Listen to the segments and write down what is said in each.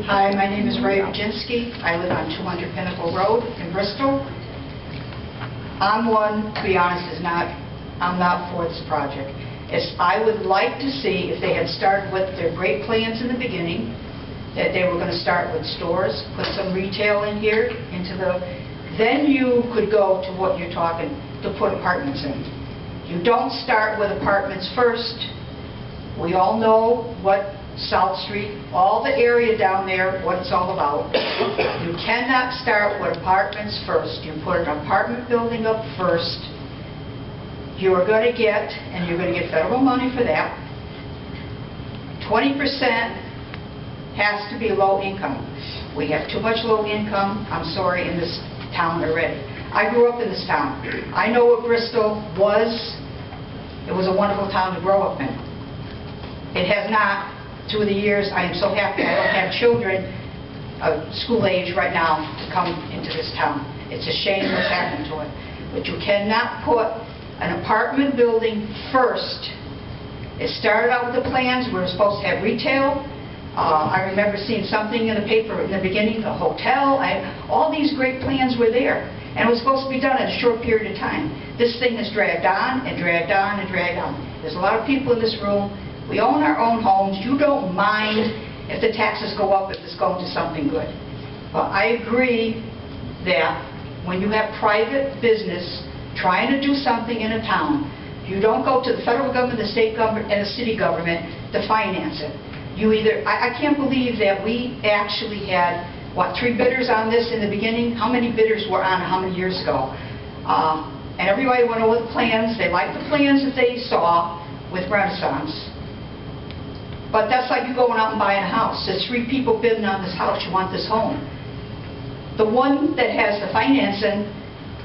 Hi, my name is Ray Baginski. I live on 200 Pinnacle Road in Bristol. I'm one, to be honest, I'm not for this project. I would like to see if they had started with their great plans in the beginning, that they were going to start with stores, put some retail in here, then you could go to what you're talking, to put apartments in. You don't start with apartments first. We all know what South Street, all the area down there, what it's all about. You cannot start with apartments first. You put an apartment building up first. You're going to get, and you're going to get federal money for that, 20% has to be low income. We have too much low income, I'm sorry, in this town already. I grew up in this town. I know what Bristol was. It was a wonderful town to grow up in. It has not. Through the years, I am so happy I don't have children of school age right now to come into this town. It's a shame what's happened to it. But you cannot put an apartment building first. It started out with the plans. We were supposed to have retail. I remember seeing something in the paper in the beginning, a hotel. All these great plans were there. And it was supposed to be done in a short period of time. This thing has dragged on and dragged on and dragged on. There's a lot of people in this room. We own our own homes. You don't mind if the taxes go up if it's going to something good. But I agree that when you have private business trying to do something in a town, you don't go to the federal government, the state government, and the city government to finance it. I can't believe that we actually had, what, 3 bidders on this in the beginning? How many bidders were on it how many years ago? And everybody went over the plans. They liked the plans that they saw with Renaissance. But that's like you going out and buying a house. There's 3 people bidding on this house. You want this home. The one that has the financing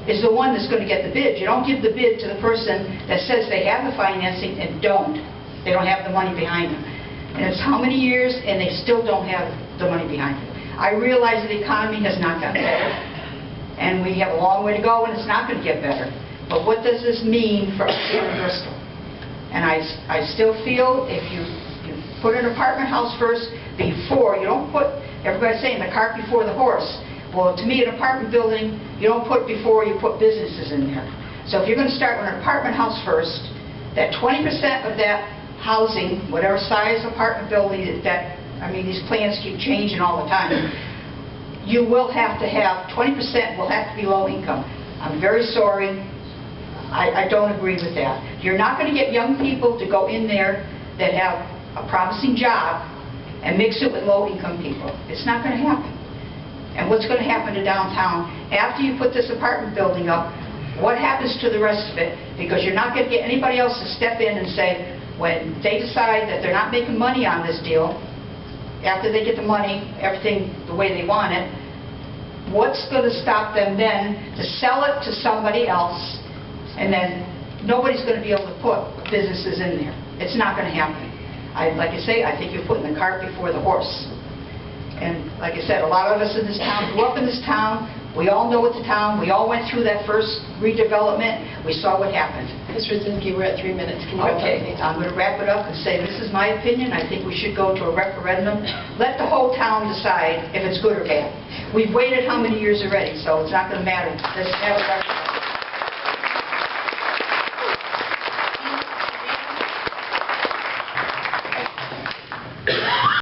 is the one that's going to get the bid. You don't give the bid to the person that says they have the financing and don't. They don't have the money behind them. And it's how many years and they still don't have the money behind them. I realize that the economy has not gotten better. And we have a long way to go and it's not going to get better. But what does this mean for us here in Bristol? And I still feel if you put an apartment house first before, you don't put, everybody's saying the cart before the horse. Well, to me, an apartment building, you don't put before you put businesses in there. So if you're going to start with an apartment house first, that 20% of that housing, whatever size apartment building these plans keep changing all the time, you will have to have, 20% will have to be low income. I'm very sorry. I don't agree with that. You're not going to get young people to go in there that have a promising job and mix it with low-income people. It's not going to happen. And what's going to happen to downtown after you put this apartment building up? What happens to the rest of it? Because you're not going to get anybody else to step in and say, when they decide that they're not making money on this deal, after they get the money, everything the way they want it, what's going to stop them then to sell it to somebody else, and then nobody's going to be able to put businesses in there. It's not going to happen. Like I say, I think you're putting the cart before the horse. And like I said, a lot of us in this town grew up in this town. We all know it's a town. We all went through that first redevelopment. We saw what happened. Ms. Rudzinski, we're at 3 minutes. Can you Okay, I'm going to wrap it up and say this is my opinion. I think we should go to a referendum. Let the whole town decide if it's good or bad. We've waited how many years already, so it's not going to matter. Let's have a referendum.